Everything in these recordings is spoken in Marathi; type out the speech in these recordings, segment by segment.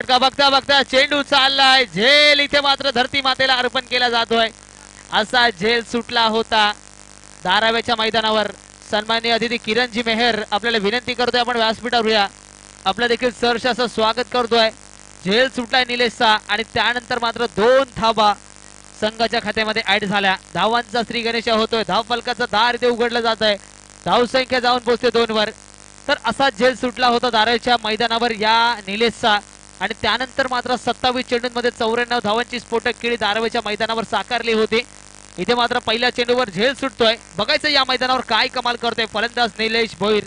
फटका बघता बघता चेंडू चाललाय झेल इथे मात्र धरती मातेला अर्पण केला जातोय असा झेल सुटला होता धाराव्याच्या मैदानावर। सन्माननीय अतिथी किरणजी मेहर आपल्याला विनंती करतोय आपण व्यासपीठावर या आपलं देखील सहर्ष असं स्वागत करतोय। झेल सुटलाय निलेशचा आणि त्यानंतर मात्र 2 धावा संघाच्या खात्यामध्ये ऍड झाल्या। धावांचा श्री गणेश होतोय धाव फलकाचं दार इथे उघडलं जात आहे धाव संख्या जाऊन पोहोचते 2 वर। तर असा झेल सुटला होता धारावीच्या मैदानावर या निलेशचा आणि त्यानंतर मात्र 27 चेंडूंमध्ये 94 धावांची स्फोटक केळी धारावीच्या मैदानावर साकारली होती। इथे मात्र पहिल्या चेंडूवर झेल सुटतोय बघायचं या मैदानावर काय कमाल करतोय फलंदाज Nilesh Bhoir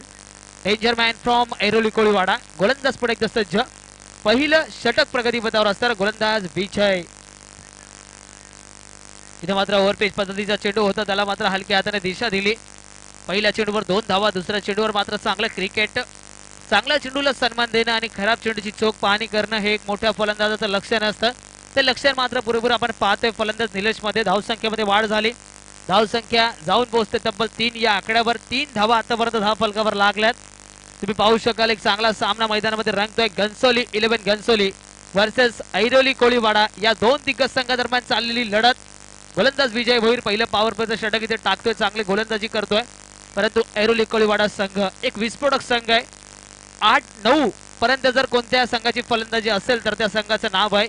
danger man from Airoli Koliwada. गोलंदाज पुढे एकदा सज्ज पहिलं षटक प्रगतीपथावर असताना गोलंदाज विजय। इथे मात्र ओव्हरपेच पद्धतीचा चेंडू होता त्याला मात्र हलक्या हाताने दिशा दिली। पहिल्या चेंडूवर 2 धावा दुसऱ्या चेंडूवर मात्र चांगलं क्रिकेट चांगल्या चेंडूला सन्मान देणं आणि खराब चेंडूची चोख पाहणी करणं हे एक मोठ्या फलंदाजाचं लक्षण असतं ते लक्षण मात्र पुरेपूर आपण पाहतोय फलंदाज निलेश मध्ये। धावसंख्येमध्ये वाढ झाली धावसंख्या जाऊन पोहोचते तब्बल 3 या आकड्यावर 3 धावा आतापर्यंत धाव फलकावर लागल्यात। तुम्ही पाहू शकाल एक चांगला सामना मैदानामध्ये रंगतोय घनसोली 11 घनसोली वर्सेस ऐरोली कोळीवाडा या 2 दिग्गज संघादरम्यान चाललेली लढत। गोलंदाज विजय भोईर पहिलं पॉवर प्लेचं षटक इथे टाकतोय चांगली गोलंदाजी करतोय परंतु ऐरोली कोळीवाडा संघ एक विस्फोटक संघ आहे 8-9 पर्यंत जर कोणत्या संघाची फलंदाजी असेल तर त्या संघाचं नाव आहे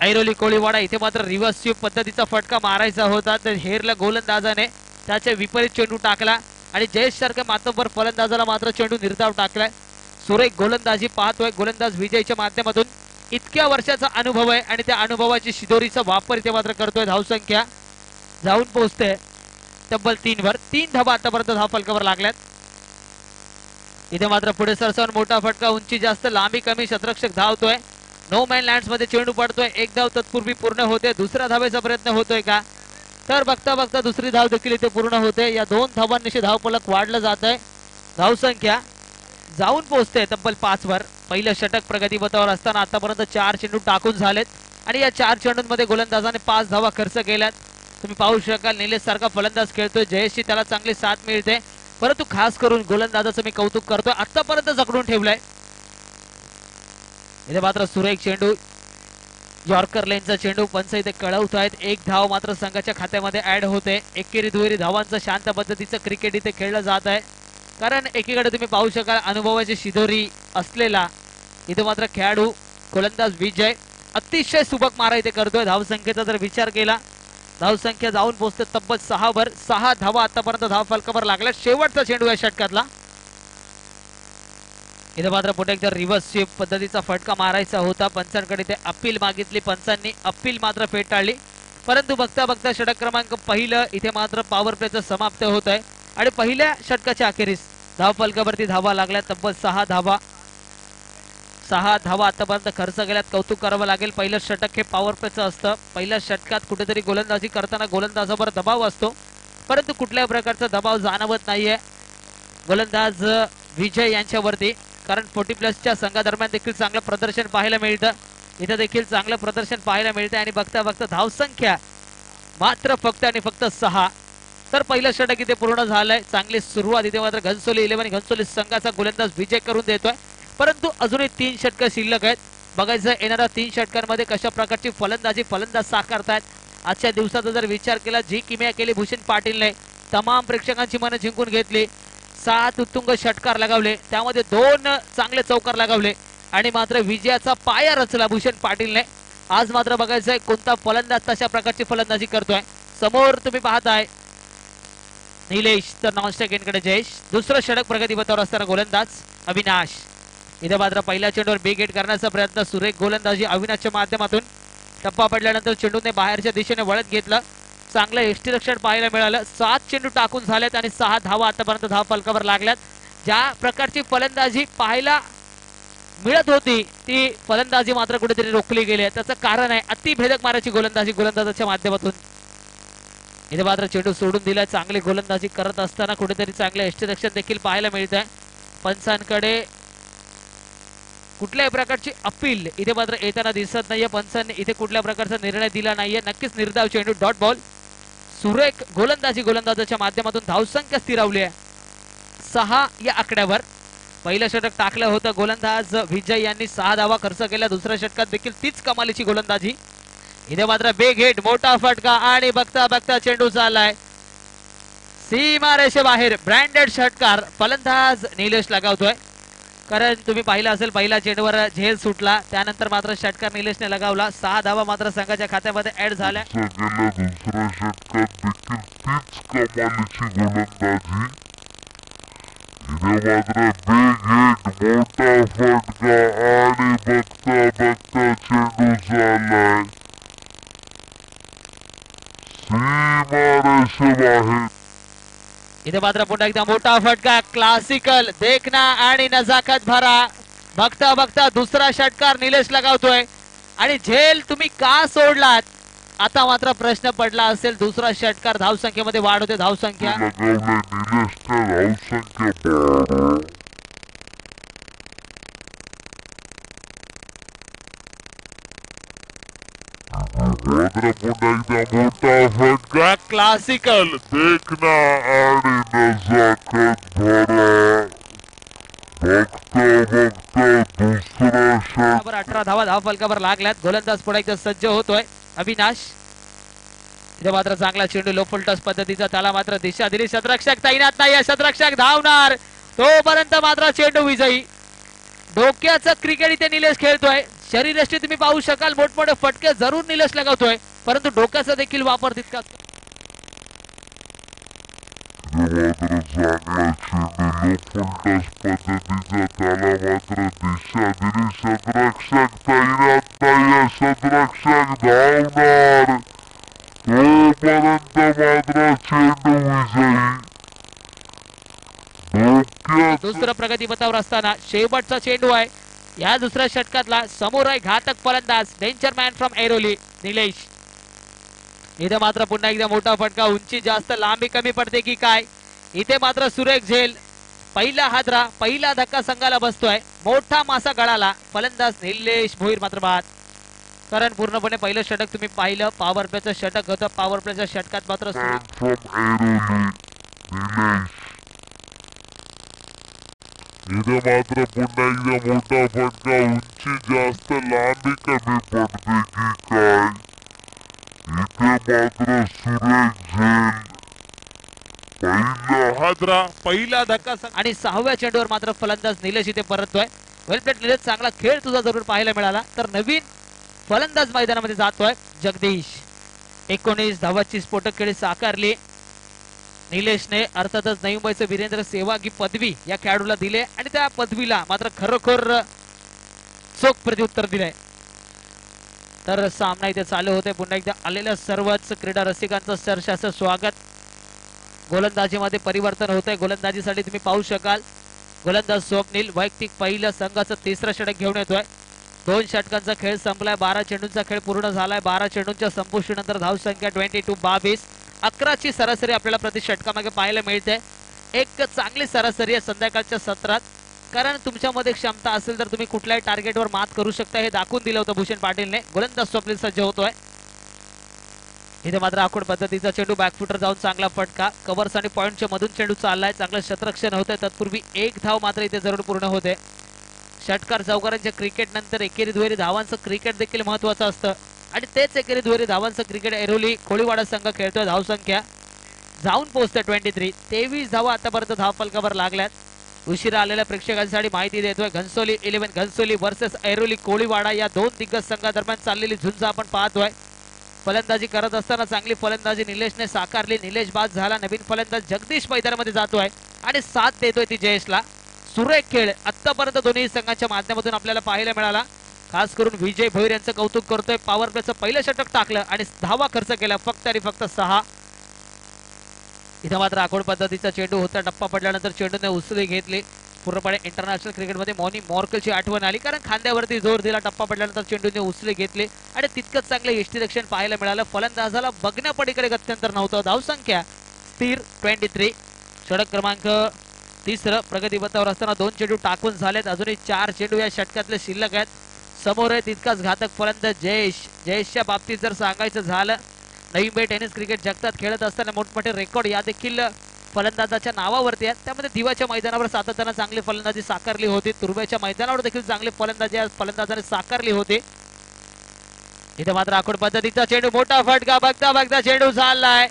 ऐरोली कोळीवाडा। इथे मात्र रिव्हर्स स्वीप पद्धतीचा फटका मारायचा होता तर हेरला गोलंदाजाने त्याचे विपरीत चेंडू टाकला आणि जयेश सारख्या मातब्बर फलंदाजाला मात्र चेंडू निर्धाव टाकलाय। सुरेख गोलंदाजी पाहतोय गोलंदाज विजयच्या माध्यमातून इतक्या वर्षाचा अनुभव आहे आणि त्या अनुभवाची शिदोरीचा वापर इथे मात्र करतोय। धावसंख्या जाऊन पोहोचते तब्बल 3 वर 3 धावा आतापर्यंत धाव फलकावर लागल्यात। इथे मात्र पुढे सरसावून मोठा फटका उंची जास्त लांबी कमी शतरक्षक धावतोय नो मॅन लँड्स मध्ये चेंडू पडतोय एक धाव तत्पूर्वी पूर्ण होते दुसऱ्या धावेचा प्रयत्न होतोय का तर बघता बघता दुसरी धाव देखील इथे पूर्ण होते। या 2 धावांनिशी धाव फलक वाढलं जात आहे धावसंख्या जाऊन पोहोचते तब्बल 5 वर। पहिलं षटक प्रगतीपथावर असताना आतापर्यंत 4 चेंडू टाकून झालेत आणि या 4 चेंडूंमध्ये गोलंदाजाने 5 धावा खर्च केल्यात। तुम्ही पाहू शकाल निलेश सारखा फलंदाज खेळतोय जयेशची त्याला चांगली साथ मिळते परंतु खास करून गोलंदाजाचं मी कौतुक करतोय आतापर्यंत जखडून ठेवलंय। इथे मात्र सुरेख चेंडू यॉर्कर लेनचा चेंडू पंच इथे कळवत आहेत 1 धाव मात्र संघाच्या खात्यामध्ये ऍड होते। एकेरी दुहेरी धावांचं शांत पद्धतीचं क्रिकेट इथे खेळलं जात आहे कारण एकीकडे तुम्ही पाहू शकाल अनुभवाची शिदोरी असलेला इथे मात्र खेळाडू गोलंदाज विजय अतिशय सुबक मारा इथे करतोय। धावसंख्येचा जर विचार केला धावसंख्या जाऊन पोहोचते तब्बल 6 वर 6 धावा आतापर्यंत धाव फलकावर लागल्या शेवटचा चेंडू या षटकातला। इथे मात्र पुढे एकदा रिव्हर्स स्वीप पद्धतीचा फटका मारायचा होता पंचांकडे ते अपील मागितली पंचांनी अपील मात्र फेटाळली परंतु बघता बघता षटक क्रमांक पहिलं इथे मात्र पॉवर प्लेचं समाप्त होत आहे आणि पहिल्या षटकाच्या अखेरीस धाव फलकावरती धावा लागल्या तब्बल 6 धावा आतापर्यंत खर्च केल्यात कौतुक करावं लागेल। पहिलं षटक हे पॉवर प्लेचं असतं पहिल्या षटकात कुठेतरी गोलंदाजी करताना गोलंदाजावर दबाव असतो परंतु कुठल्याही प्रकारचा दबाव जाणवत नाहीये गोलंदाज विजय यांच्यावरती कारण 40+ संघादरम्यान देखील चांगलं प्रदर्शन पाहायला मिळतं इथे देखील चांगलं प्रदर्शन पाहायला मिळतं आणि बघता बघता धावसंख्या मात्र फक्त आणि फक्त 6 तर पहिलं षटक इथे पूर्ण झालंय चांगली सुरुवात इथे मात्र घनसोली 11 घनसोली संघाचा गोलंदाज विजय करून देतोय परंतु अजूनही 3 षटकं शिल्लक आहेत बघायचं येणाऱ्या 3 षटकांमध्ये कशा प्रकारची फलंदाजी फलंदाज साकारतायत। आजच्या दिवसाचा जर विचार केला जी किमया केली भूषण पाटीलने तमाम प्रेक्षकांची मनं जिंकून घेतली 7 उत्तुंग षटकार लगावले त्यामध्ये 2 चांगले चौकार लगावले आणि मात्र विजयाचा पाया रचला भूषण पाटीलने। आज मात्र बघायचंय कोणता फलंदाज तशा प्रकारची फलंदाजी करतोय। समोर तुम्ही पाहताय निलेश तर नॉनस्टॅक इनकडे जयेश दुसरं षटक प्रगतीपथावर असताना गोलंदाज अविनाश इथे मात्र पहिल्या चेंडूवर बिग हिट करण्याचा प्रयत्न सुरेख गोलंदाजी अविनाशच्या माध्यमातून टप्पा पडल्यानंतर चेंडूने बाहेरच्या दिशेने वळत घेतलं चांगलं यष्टीरक्षण पाहायला मिळालं 7 चेंडू टाकून झालेत आणि 6 धावा आतापर्यंत धाव फलकावर लागल्यात। ज्या प्रकारची फलंदाजी पाहायला मिळत होती ती फलंदाजी मात्र कुठेतरी रोखली गेली त्याचं कारण आहे अतिभेदक माराची गोलंदाजी गोलंदाजाच्या माध्यमातून। इथे मात्र चेंडू सोडून दिलाय चांगली गोलंदाजी करत असताना कुठेतरी चांगलं यष्टीरक्षण देखील पाहायला मिळत आहे पंचांकडे कुठल्याही प्रकारची अपील इथे मात्र येताना दिसत नाहीये पंचांनी इथे कुठल्या प्रकारचा निर्णय दिला नाहीये नक्कीच निर्धाव चेंडू डॉट बॉल सुरेख गोलंदाजी गोलंदाजाच्या माध्यमातून धावसंख्या स्थिरावली आहे 6 या आकड्यावर पहिलं षटक टाकलं होतं गोलंदाज विजय यांनी 6 धावा खर्च केल्या. दुसऱ्या षटकात देखील तीच कमालीची गोलंदाजी. इथे मात्र बिग हिट, मोठा फटका आणि बघता बघता चेंडू चाललाय सीमा रेषेबाहेर. ब्रँडेड षटकार फलंदाज निलेश लगावतोय. कारण तुम्ही पाहिलं असेल पहिल्या चेंडूवर झेल सुटला, त्यानंतर मात्र षटकार निलेशने लगावला. 6 धावा मात्र संघाच्या खात्यामध्ये ऍड झाल्या. दुसऱ्या षटकात देखील तीच कमालीची गोलंदाजी. इथे मात्र बिग हिट, मोठा फटका आणि बघता बघता चेंडू चाललाय सीमा रेषेबाहेर. इथे मात्र पुन्हा एकदा मोठा फटका, क्लासिकल देखना आणि नजाकत भरा. बघता बघता दुसरा षटकार निलेश लगावतोय. आणि झेल तुम्ही का सोडलात, आता मात्र प्रश्न पडला असेल. दुसरा षटकार धावसंख्येमध्ये वाढ होते. धावसंख्या मोठा फटका, क्लासिकल देखना आणि नजाकत भरा. बघता बघता दुसरा षटकार. 18 धावा धाव फलकावर लागल्यात. गोलंदाज पुढे एकदा सज्ज होतोय अविनाश. इथे मात्र चांगला चेंडू लो फुल टॉस पद्धतीचा, त्याला मात्र दिशा दिली. शतरक्षक तैनात नाही, शतरक्षक धावणार तोपर्यंत मात्र चेंडू विजयी. डोक्याचं क्रिकेट इथे निलेश खेळतोय. शरीरयष्टी तुम्ही पाहू शकाल, मोठमोठे फटके जरूर निलेश लगावतोय, परंतु डोक्याचा देखील वापर तितका. मात्र चांगला चेंडू लो फुल टॉस पद्धतीचा, त्याला मात्र दिशा दिली. शतरक्षक तैनात नाही, शतरक्षक धावणार तोपर्यंत मात्र चेंडू विजयी. दुसरं प्रगतीपथावर असताना शेवटचा चेंडू आहे या दुसऱ्या षटकातला. समोर आहे घातक फलंदाज, danger man from Airoli Nilesh. इथे मात्र पुन्हा एकदा मोठा फटका. उंची जास्त, लांबी कमी पडते की काय. इथे मात्र सुरेख झेल. पहिला हादरा, पहिला धक्का संघाला बसतोय. मोठा मासा गळाला. फलंदाज निलेश भोईर मात्र बाद. कारण पूर्णपणे पहिलं षटक तुम्ही पाहिलं, पॉवर प्लेचं षटक होतं. पॉवर प्लेच्या षटकात मात्र इथे मात्र पुन्हा एकदा मोठा फटका. उंची जास्त, लांबी कमी पडते की काय. इथे मात्र सुरेख झेल. पहिला हादरा, पहिला धक्का आणि 6व्या चेंडूवर मात्र फलंदाज निलेश इथे परततोय. वेल प्लेट निलेश, चांगला खेळ तुझा जरूर पाहायला मिळाला. तर नवीन फलंदाज मैदानामध्ये जातोय जगदीश. 19 धावाची स्फोटक खेळी साकारली निलेशने. अर्थातच नवी मुंबईचे वीरेंद्र सेहवाग ही पदवी या खेळाडूला दिले आणि त्या पदवीला मात्र खरोखर चोख प्रत्युत्तर दिलंय. तर सामना इथे चालू होते. पुन्हा एकदा आलेल्या सर्वच क्रीडा रसिकांचं सहर्षाचं स्वागत. गोलंदाजीमध्ये परिवर्तन होतंय. गोलंदाजीसाठी तुम्ही पाहू शकाल, गोलंदाज स्वप्नील वैयक्तिक पहिलं संघाचं तिसरं षटक घेऊन येतोय. 2 षटकांचा खेळ संपलाय. 12 चेंडूंचा खेळ पूर्ण झालाय. 12 चेंडूंच्या संपुष्टीनंतर धावसंख्या 22-22. 11ची सरासरी आपल्याला प्रति षटकामागे पाहायला मिळते. एक चांगली सरासरी आहे संध्याकाळच्या सत्रात. कारण तुमच्यामध्ये क्षमता असेल तर तुम्ही कुठल्याही टार्गेटवर मात करू शकता, हे दाखवून दिलं होतं भूषण पाटीलने. गोलंदाज स्वप्नील सज्ज होतोय. इथे मात्र आखूड पद्धतीचा चेंडू, बॅकफुटर जाऊन चांगला फटका. कव्हर्स आणि पॉइंटच्या मधून चेंडू चाललाय. चांगलं शतरक्षण होतंय. तत्पूर्वी 1 धाव मात्र इथे जरूर पूर्ण होते. षटकार चौकारांच्या क्रिकेट नंतर एकेरी दुहेरी धावांचं क्रिकेट देखील महत्वाचं असतं आणि तेच एकेरी दुहेरी धावांचं क्रिकेट ऐरोली कोळीवाडा संघ खेळतोय. धावसंख्या जाऊन पोहोचते 23. 23 धावा आतापर्यंत धावफलकावर लागल्यात. उशिरा आलेल्या प्रेक्षकांसाठी माहिती देतोय. घनसोली 11 घनसोली वर्सेस ऐरोली कोळीवाडा या 2 दिग्गज संघादरम्यान चाललेली झुंज आपण पाहतोय. फलंदाजी करत असताना चांगली फलंदाजी निलेशने साकारली. निलेश बाद झाला. नवीन फलंदाज जगदीश मैदानामध्ये जातोय आणि साथ देतोय ती जयेशला. सुरेख खेळ आतापर्यंत दोन्ही संघांच्या माध्यमातून आपल्याला पाहायला मिळाला. खास करून विजय भोईर यांचं कौतुक करतोय. पॉवर प्लेचं पहिलं षटक टाकलं आणि धावा खर्च केला फक्त आणि फक्त 6. इथं मात्र आखोड पद्धतीचा चेंडू होता. टप्पा पडल्यानंतर चेंडूने उसळी घेतली. पूर्णपणे इंटरनॅशनल क्रिकेटमध्ये मॉनी मॉर्कलची आठवण आली. कारण खांद्यावरती जोर दिला. टप्पा पडल्यानंतर चेंडूने उसळी घेतली आणि तितकंच चांगलं यष्टीरक्षण पाहायला मिळालं. फलंदाजाला बघण्यापलीकडे गत्यंतर नव्हतं. धावसंख्या स्थिर 23. षटक क्रमांक 3 प्रगतीपथावर असताना 2 चेंडू टाकून झालेत. अजूनही 4 चेंडू या षटकातले शिल्लक आहेत. समोर आहे तितकाच घातक फलंदाज जयेश. जयेशच्या बाबतीत जर सांगायचं झालं, नवी मुंबई टेनिस क्रिकेट जगतात खेळत असताना मोठमोठे रेकॉर्ड या देखील फलंदाजाच्या नावावरती आहेत. त्यामध्ये दिवाच्या मैदानावर सातत्यानं चांगली फलंदाजी साकारली होती. तुर्ब्याच्या मैदानावर देखील चांगली फलंदाजी आज फलंदाजाने साकारली होती. इथे मात्र आखूड पद्धतीचा चेंडू, मोठा फटका, बघता बघता चेंडू चाललाय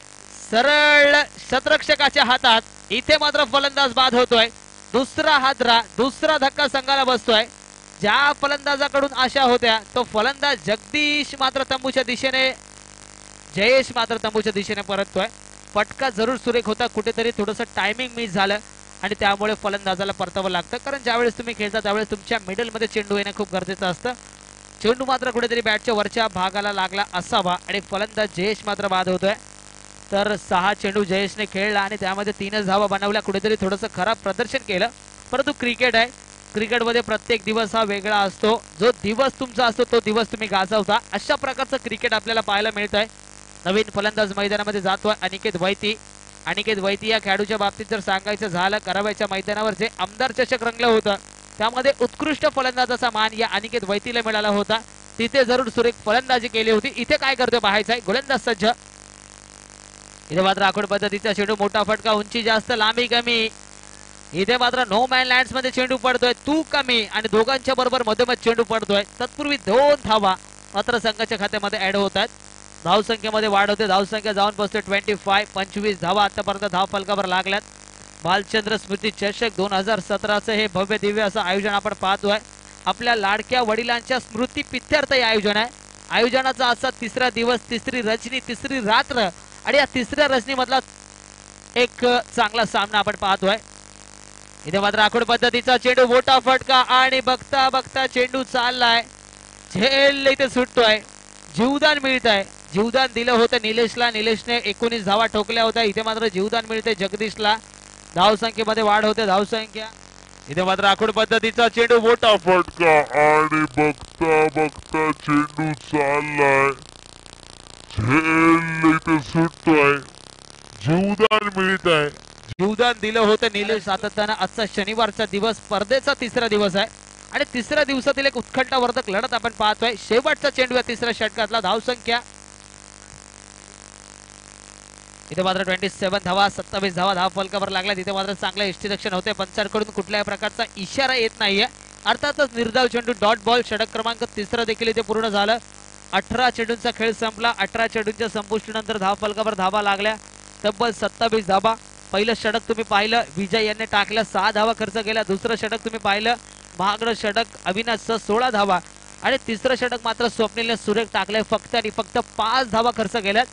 सरळ शतरक्षकाच्या हातात. इथे मात्र फलंदाज बाद होतोय. दुसरा हादरा, दुसरा धक्का संघाला बसतोय. ज्या फलंदाजाकडून आशा होत्या तो फलंदाज जगदीश मात्र तंबूच्या दिशेने, जयेश मात्र तंबूच्या दिशेने परततोय. फटका जरूर सुरेख होता, कुठेतरी थोडंसं टायमिंग मिस झालं आणि त्यामुळे फलंदाजाला परतावं लागतं. कारण ज्यावेळेस तुम्ही खेळता त्यावेळेस तुमच्या मिडलमध्ये चेंडू येणं खूप गरजेचं असतं. चेंडू मात्र कुठेतरी बॅटच्या वरच्या भागाला लागला असावा आणि फलंदाज जयेश मात्र बाद होतोय. तर 6 चेंडू जयेशने खेळला आणि त्यामध्ये 3च धावा बनवल्या. कुठेतरी थोडंसं खराब प्रदर्शन केलं, परंतु क्रिकेट आहे. क्रिकेटमध्ये प्रत्येक दिवस हा वेगळा असतो. जो दिवस तुमचा असतो तो दिवस तुम्ही गाजवता. अशा प्रकारचं क्रिकेट आपल्याला पाहायला मिळत आहे. नवीन फलंदाज मैदानामध्ये जातोय अनिकेत वैती. अनिकेत वैती या खेळाडूच्या बाबतीत जर सांगायचं झालं, कराव्याच्या मैदानावर जे आमदार चषक रंगलं होतं त्यामध्ये उत्कृष्ट फलंदाजाचा मान या अनिकेत वैतीला मिळाला होता. तिथे जरूर सुरेख फलंदाजी केली होती. इथे काय करतोय पाहायचं आहे. गोलंदाज सज्ज. इथे मात्र आखूड पद्धतीचा चेंडू, मोठा फटका, उंची जास्त, लांबी कमी. इथे मात्र नो मॅन लँड्स मध्ये चेंडू पडतोय, तू कमी आणि दोघांच्या बरोबर मधोमध चेंडू पडतोय. तत्पूर्वी 2 धावा मात्र संघाच्या खात्यामध्ये ऍड होत आहेत. धावसंख्येमध्ये वाढ होते. धावसंख्या जाऊन बसते 25. 25 धावा आतापर्यंत धाव फलकावर लागल्यात. भालचंद्र स्मृती चषक 2017चं हे भव्य दिव्य असं आयोजन आपण पाहतोय. आपल्या लाडक्या वडिलांच्या स्मृती पित्यार्थ हे आयोजन आहे. आयोजनाचा असा 3रा दिवस, 3री रजनी, 3री रात्र आणि या 3ऱ्या रजनीमधला एक चांगला सामना आपण पाहतोय. इथे मात्र आखूड पद्धतीचा चेंडू, मोठा फटका आणि बघता बघता चेंडू चाललाय. झेल इथे सुटतोय. जीवदान मिळत आहे. जीवदान दिलं होतं निलेशला. निलेशने 19 धावा ठोकल्या होत्या. इथे मात्र जीवदान मिळते जगदीशला. धावसंख्येमध्ये वाढ होते. धावसंख्या. इथे मात्र आखूड पद्धतीचा चेंडू, मोठा फटका आणि बघता बघता चेंडू चाललाय. झेल इथे सुटतोय. जीवदान मिळत आहे. जीवदान दिलं होतं निलेश सातत्यानं. आजचा शनिवारचा दिवस स्पर्धेचा 3रा दिवस आहे आणि 3ऱ्या दिवसातील एक उत्कंठावर्धक लढत आपण पाहतोय. शेवटचा चेंडू या 3ऱ्या षटकातला. धावसंख्या इथे मात्र 27 धावा, 27 धावा धाव फलकावर लागल्या. तिथे मात्र चांगलं यष्टीरक्षण होते. पंचांकडून कुठल्याही प्रकारचा इशारा येत नाहीये. अर्थातच निर्धाव चेंडू, डॉट बॉल. षटक क्रमांक 3 देखील इथे पूर्ण झालं. 18 चेंडूंचा खेळ संपला. 18 चेंडूंच्या संपुष्टीनंतर धाव फलकावर धावा लागल्या तब्बल 27 धावा. पहिलं षटक तुम्ही पाहिलं, विजय यांनी टाकलं, 6 धावा खर्च केल्या. दुसरं षटक तुम्ही पाहिलं, महागडं षटक अविनाशचं 16 धावा आणि 3रं षटक मात्र स्वप्नीलने सुरेख टाकलंय. फक्त आणि फक्त 5 धावा खर्च केल्यात.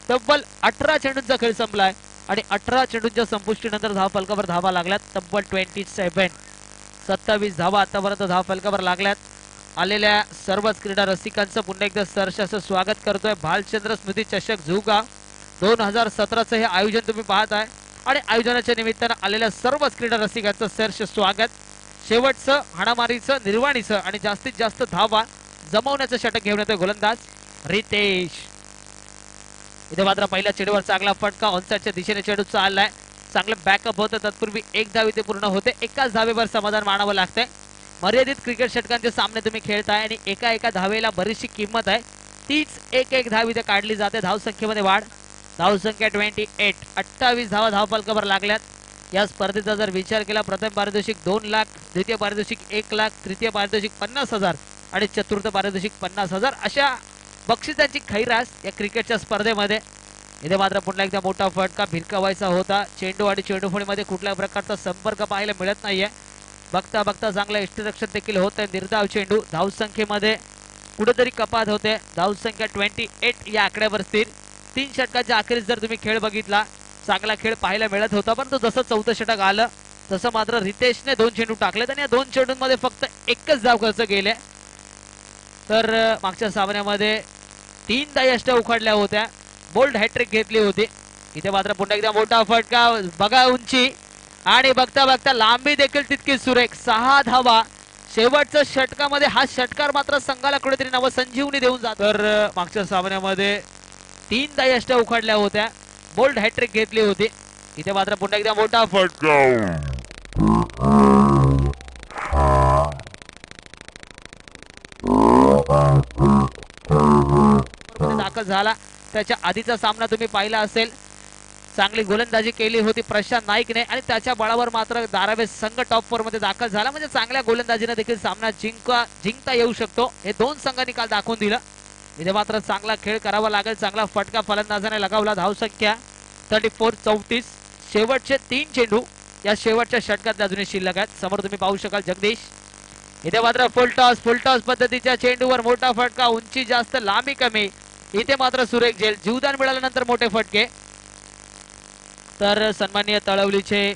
तब्बल 18 चेंडूंचा खेळ संपलाय आणि 18 चेंडूंच्या संपुष्टीनंतर धाव फलकावर धावा लागल्यात तब्बल 27. 27 धावा आतापर्यंत धाव फलकावर लागल्यात. आलेल्या सर्वच क्रीडा रसिकांचं पुन्हा एकदा सहर्ष असं स्वागत करतोय. भालचंद्र स्मृती चषक झुगाव 2017चं हे आयोजन तुम्ही पाहत आहे आणि आयोजनाच्या निमित्तानं आलेल्या सर्वच क्रीडा रसिकांचं सहर्ष स्वागत. शेवटचं हाणामारीचं, निर्वाणीचं आणि जास्तीत जास्त धावा जमवण्याचं षटक घेऊन येतोय गोलंदाज रितेश. इथे मात्र पहिल्या चेंडूवर चांगला फटका, ऑनसाइडच्या दिशेने चेंडू चाललाय. चांगलं बॅकअप होतं. तत्पूर्वी 1 धाव इथे पूर्ण होते. एकाच धावेवर समाधान मानावं लागतंय. मर्यादित क्रिकेट षटकांचे सामने तुम्ही खेळताय आणि एका धावेला बरीचशी किंमत आहे. तीच एक धाव इथे काढली जाते. धावसंख्येमध्ये वाढ. धावसंख्या 28. 28 धावा धाव फलकावर लागल्यात. या स्पर्धेचा जर विचार केला, प्रथम पारितोषिक 2 लाख, द्वितीय पारितोषिक 1 लाख, तृतीय पारितोषिक 50,000 आणि चतुर्थ पारितोषिक 50,000 अशा बक्षिसांची खैरास या क्रिकेटच्या स्पर्धेमध्ये. इथे मात्र पुन्हा एकदा मोठा फटका भिरकावायचा होता. चेंडू आणि चेंडूफळीमध्ये कुठल्याही प्रकारचा संपर्क पाहायला मिळत नाहीये. बघता बघता चांगलं यष्टीरक्षण देखील होत आहे. निर्धाव चेंडू. धावसंख्येमध्ये कुठेतरी कपात होते. धावसंख्या 28 या आकड्यावर स्थिर. 3 षटकाच्या अखेरीस जर तुम्ही खेळ बघितला, चांगला खेळ पाहायला मिळत होता. परंतु जसं 4थं षटक आलं तसं मात्र रितेशने 2 चेंडू टाकलेत आणि या 2 चेंडूंमध्ये फक्त एकच धाव खर्च केले. तर मागच्या सामन्यामध्ये 3 यष्ट्या उखाडल्या होत्या. बोल्ड हॅट्रिक घेतली होती. इथे मात्र पुन्हा एकदा मोठा फटका. बघा उंची आणि बघता बघता लांबी देखील तितकी सुरेख. 6 धावा शेवटच्या षटकामध्ये. हा षटकार मात्र संघाला कुठेतरी नवसंजीवनी देऊन जातो. तर मागच्या सामन्यामध्ये 3 यष्ट्या उखाडल्या होत्या. बोल्ड हॅट्रिक घेतली होती. इथे मात्र पुन्हा एकदा मोठा फटका दाखल झाला. त्याच्या आधीचा सामना तुम्ही पाहिला असेल, चांगली गोलंदाजी केली होती प्रशांत नाईकने आणि त्याच्या बळावर मात्र धारावी संघ टॉप 4 मध्ये दाखल झाला. म्हणजे चांगल्या गोलंदाजीने देखील सामना जिंकता येऊ शकतो हे दोन संघांनी काल दाखवून दिलं. इथे मात्र चांगला खेळ करावा लागेल. चांगला फटका फलंदाजाने लगावला. धावसंख्या 34-34. शेवटचे 3 चेंडू या शेवटच्या षटकात अजूनही शिल्लक आहेत. समोर तुम्ही पाहू शकाल जगदीश. इथे मात्र फुल टॉस पद्धतीच्या चेंडूवर मोठा फटका. उंची जास्त लांबी कमी. इथे मात्र सुरेख झेल. जीवदान मिळाल्यानंतर मोठे फटके. तर सन्माननीय तळवलीचे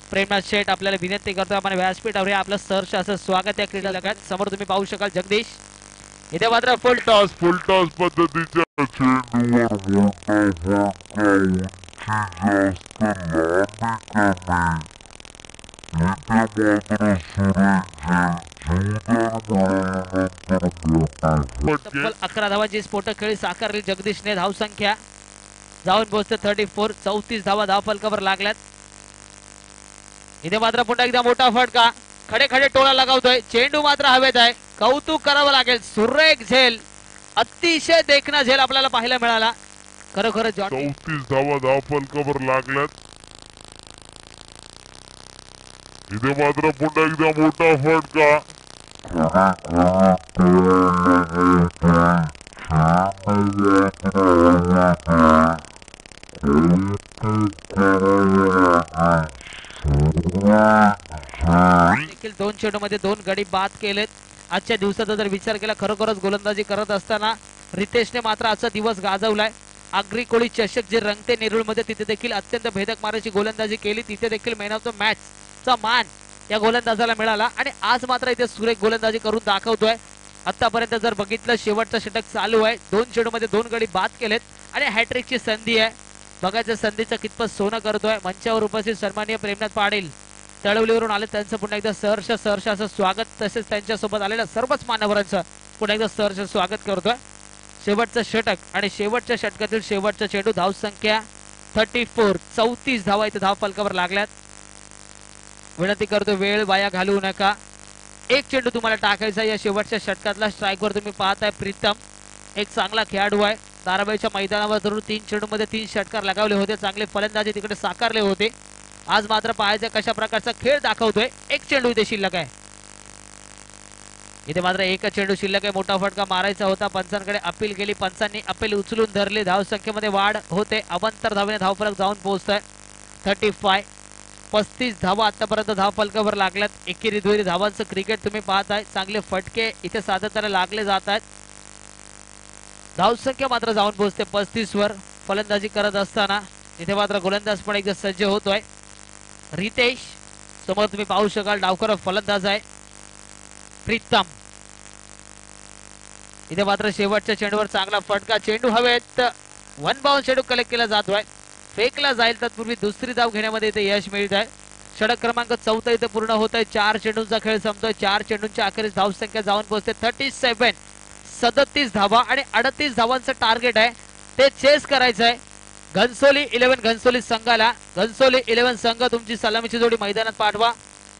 प्रेमनाथ शेठ आपल्याला विनंती करतो आपण व्यासपीठावर आपलं सहर्ष असं स्वागत या क्रीडा जगात. समोर तुम्ही पाहू शकाल जगदीश. इथे मात्र फुल टॉस पद्धतीच्या चेंडूवर मोठा फटका. उंची जास्त लांबी कमी. तब्बल 11 धावांची स्फोटक खेळी साकारली जगदीशने. धावसंख्या जाऊन पोहोचते 34-34 धावा धावफलकावर लागल्यात. इथे मात्र पुन्हा एकदा मोठा फटका. खडे खडे टोळा लगावतोय. चेंडू मात्र हवेत आहे. कौतुक करावं लागेल. सुरेख झेल. अतिशय देखणा झेल आपल्याला पाहायला मिळाला. खरोखर 34 धावा धावफलकावर लागल्यात. इथे मात्र पुन्हा एकदा मोठा फटका. देखील 2 चेंडू मध्ये 2 गडी बाद केलेत. आजच्या दिवसाचा जर विचार केला खरोखरच गोलंदाजी करत असताना रितेशने मात्र आजचा दिवस गाजवलाय. आगरी कोळी चषक जे रंगते नेरुळ मध्ये तिथे देखील अत्यंत भेदक माराची गोलंदाजी केली. तिथे देखील मॅन ऑफ द मॅच चा मान या गोलंदाजाला मिळाला आणि आज मात्र इथे सुरेख गोलंदाजी करून दाखवतोय. आतापर्यंत जर बघितलं शेवटचं षटक चालू आहे. 2 चेंडू मध्ये 2 गडी बाद केलेत आणि हॅट्रिकची संधी आहे. बघायचं संधीचं कितपत सोनं करतोय. मंचावर उपस्थित सन्माननीय प्रेमनाथ पाटील तळवलीवरून आले त्यांचं पुन्हा एकदा सहर्ष असं स्वागत. तसेच त्यांच्यासोबत आलेल्या सर्वच मान्यवरांचं पुन्हा एकदा सहर्ष स्वागत करतोय. शेवटचं षटक आणि शेवटच्या षटकातील शेवटचा चेंडू. धावसंख्या 34-34 धावा इथे धावफलकावर लागल्यात. विनंती करतो वेळ वाया घालवू नका. एक चेंडू तुम्हाला टाकायचा या शेवटच्या षटकातला. स्ट्राईकवर तुम्ही पाहताय प्रीतम एक चांगला खेळाडू आहे. धाराबाईच्या मैदानावर जरूर 3 चेंडू मध्ये 3 षटकार लगावले होते. चांगले फलंदाजी तिकडे साकारले होते. आज मात्र पाहायचं कशा प्रकारचा खेळ दाखवतोय. एक चेंडू इथे शिल्लक आहे. इथे मात्र एक चेंडू शिल्लक आहे. मोठा फटका मारायचा होता. पंचांकडे अपील केली. पंचांनी अपील उचलून धरले. धावसंख्येमध्ये वाढ होते. अवंतर धावेने धावफलक जाऊन पोहोचतोय 35 धावा आतापर्यंत धावफलकावर लागल्यात. एकेरी दुहेरी धावांचं क्रिकेट तुम्ही पाहताय. चांगले फटके इथे सातत्याने लागले जात आहेत. धावसंख्या मात्र जाऊन पोहोचते 35 वर. फलंदाजी करत असताना इथे मात्र गोलंदाज पण एकदा सज्ज होतोय. रितेश समोर तुम्ही पाहू शकाल. डावकर फलंदाज आहे प्रीतम. इथे मात्र शेवटच्या चेंडूवर चांगला फटका. चेंडू हवेत. 1 बाउंस चेंडू कलेक्ट केला जातोय. फेकला जाईल तत्पूर्वी दुसरी धाव घेण्यामध्ये इथे यश मिळत आहे. षटक क्रमांक 4 इथे पूर्ण होत आहे. 4 चेंडूंचा खेळ संपतोय. 4 चेंडूंच्या अखेरीस धावसंख्या जाऊन पोहोचते 37 धावा आणि 38 धावांचं टार्गेट आहे. ते चेस करायचं आहे. घनसोली 11 घनसोली संघाला. घनसोली 11 संघ तुमची सलामीची जोडी मैदानात पाठवा.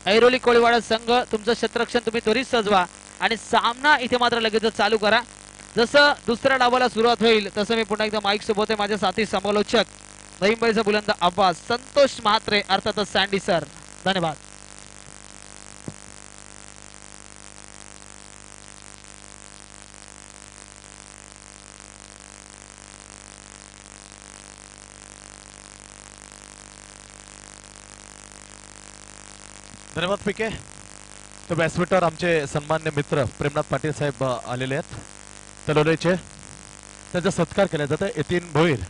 ऐरोली कोळीवाडा संघ तुमचं क्षेत्ररक्षण तुम्ही त्वरित सजवा आणि सामना इथे मात्र लगेच चालू करा. जसं दुसऱ्या डावाला सुरुवात होईल तसं मी पुन्हा एकदा माईक सोबत आहे माझे साथी समालोचक नवीन बुलंद आवाज संतोष म्हात्रे अर्थातच सँडी सर. धन्यवाद. धन्यवाद पीके. तर व्यासपीठावर आमचे सन्मान्य मित्र प्रेमनाथ पाटील साहेब आलेले आहेत तलोलेचे. त्यांचा सत्कार केला जातो. यतीन भोईर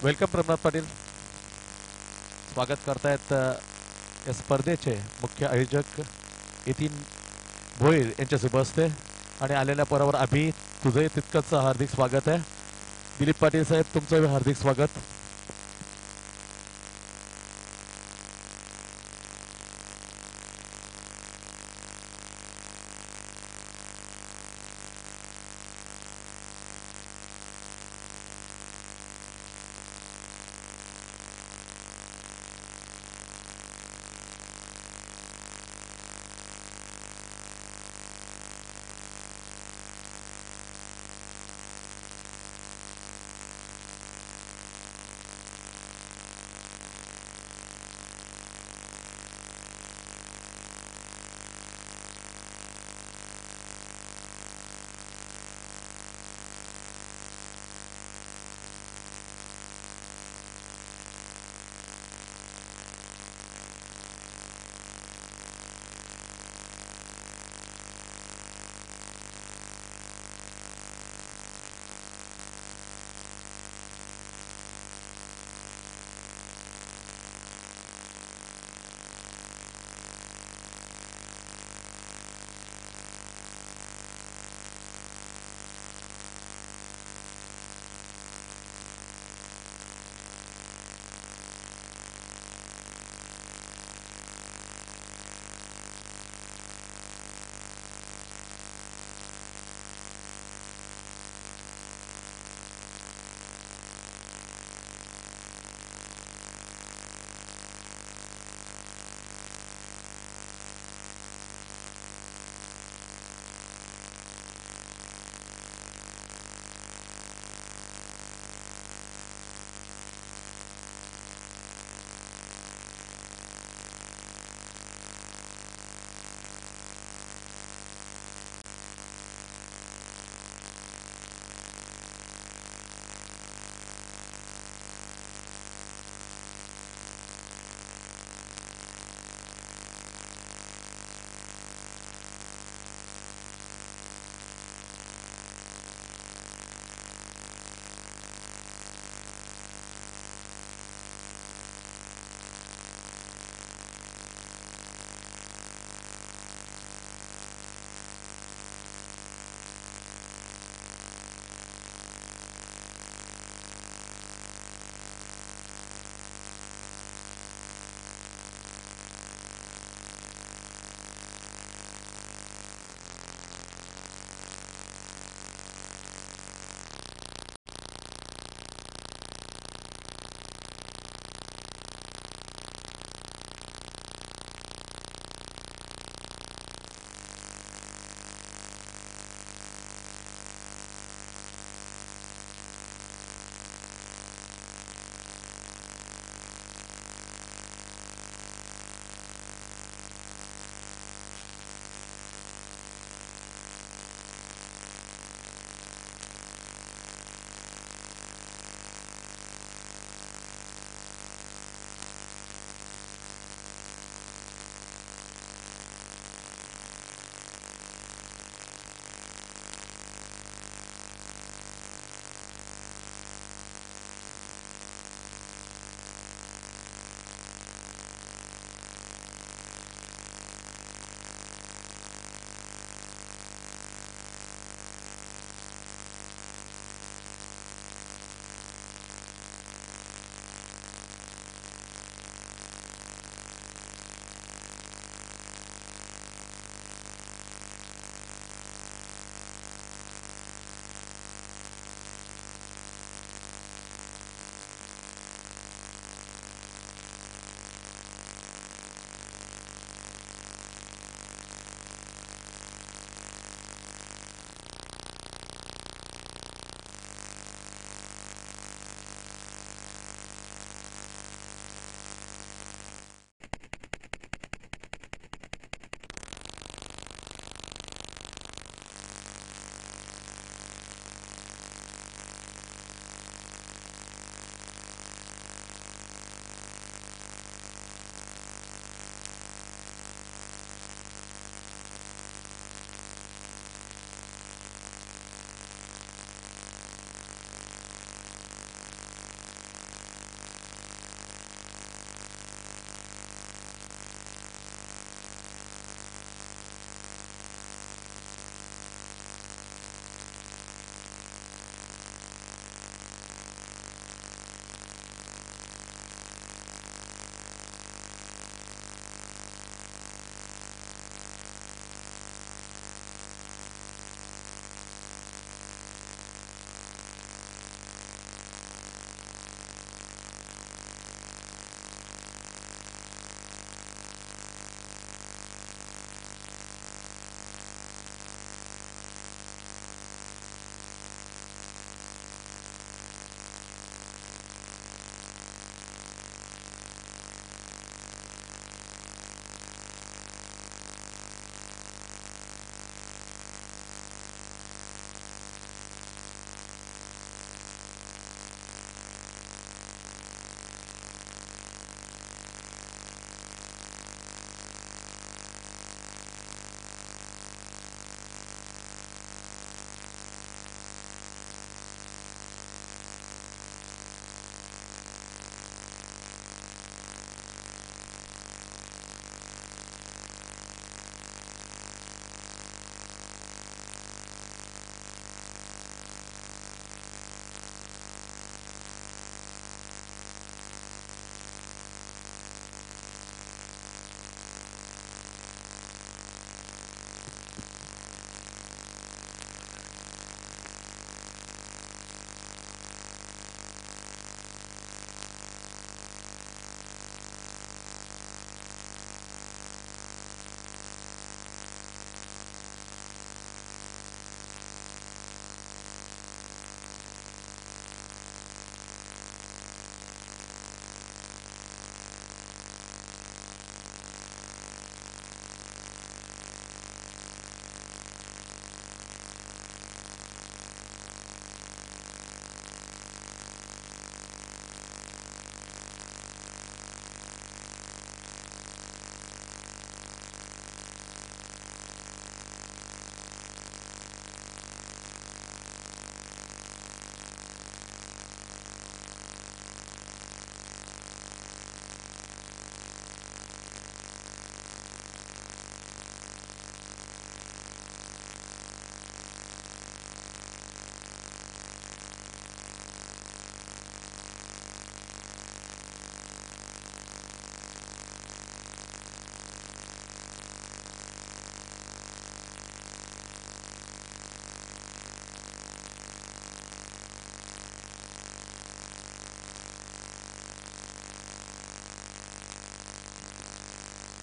वेलकम प्रेमनाथ पाटील. स्वागत करतायत या स्पर्धेचे मुख्य आयोजक यतीन भोईर यांच्या शुभ हस्ते आणि आलेल्या परावर अभि तुझे तितकंच हार्दिक स्वागत आहे. दिलीप पाटील साहेब तुमचं हार्दिक स्वागत.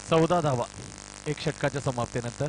14 धावा एक षटकाच्या समाप्तीनंतर.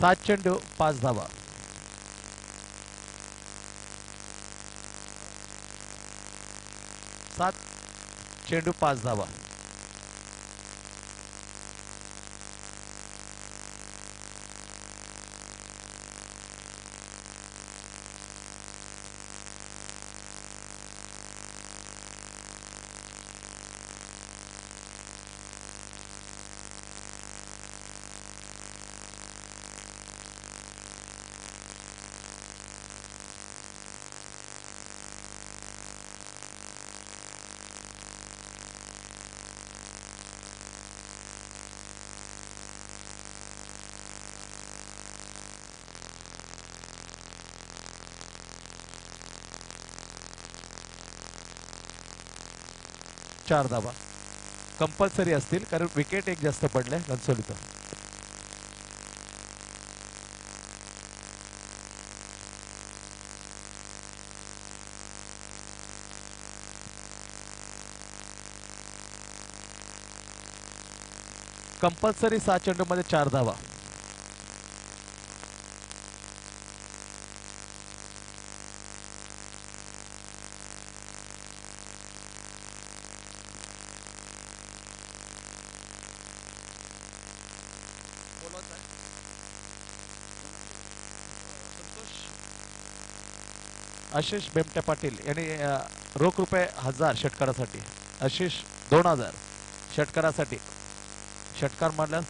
7 चेंडू 5 धावा. सात चेंडू 5 धावा. चार धावा कंपल्सरी असतील कारण विकेट एक जास्त पडले घनसोलीत. कंपल्सरी 7 चेंडू मध्ये 4 धावा. आशिष बेमटे पाटील यांनी रोख रुपये 1000 षटकारासाठी. आशिष 2000 षटकारासाठी. षटकार मारल्यास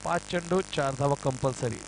पाच चेंडू 4 धावा कंपल्सरी.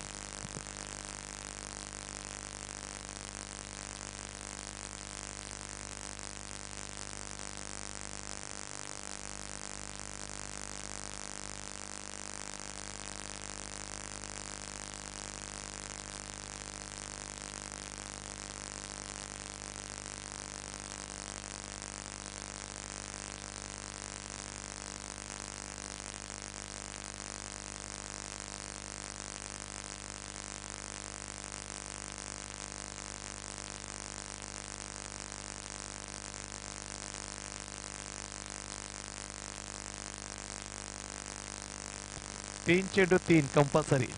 तीन चेंडू 3 कंपल्सरी.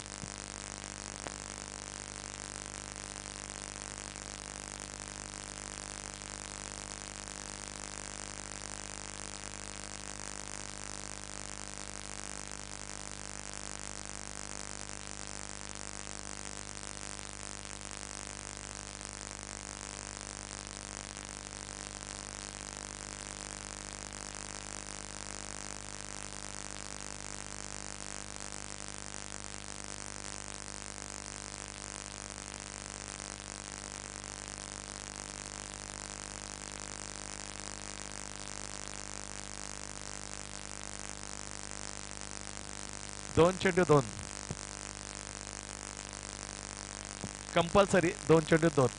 दोन चेंडू 2 कंपल्सरी. 2 चेंडू 2.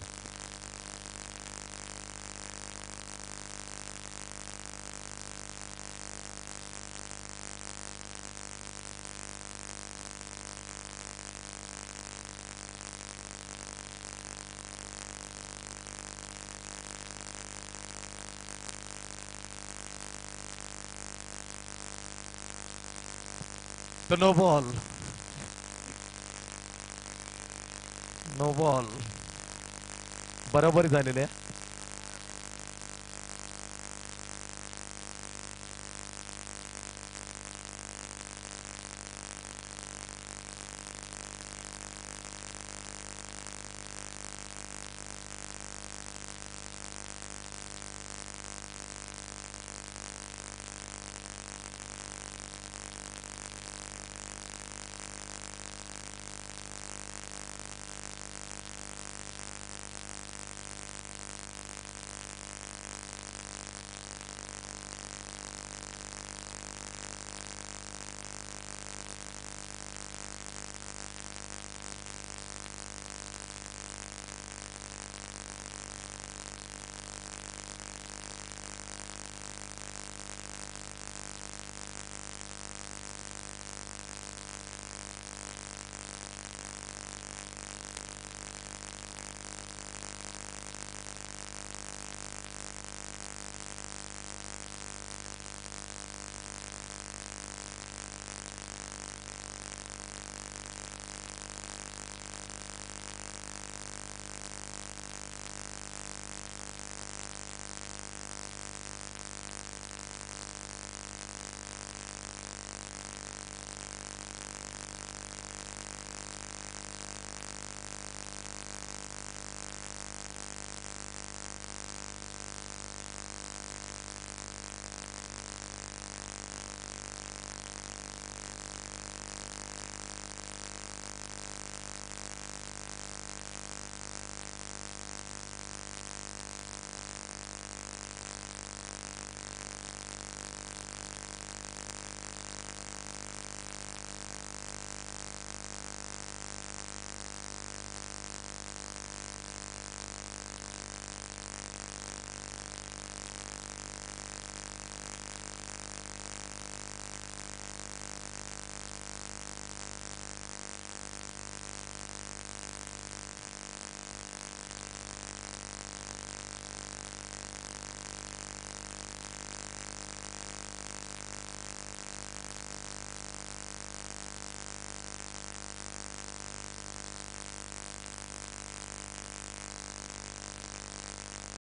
तो नो बॉल. नो बॉल बरोबरी झालेली आहे.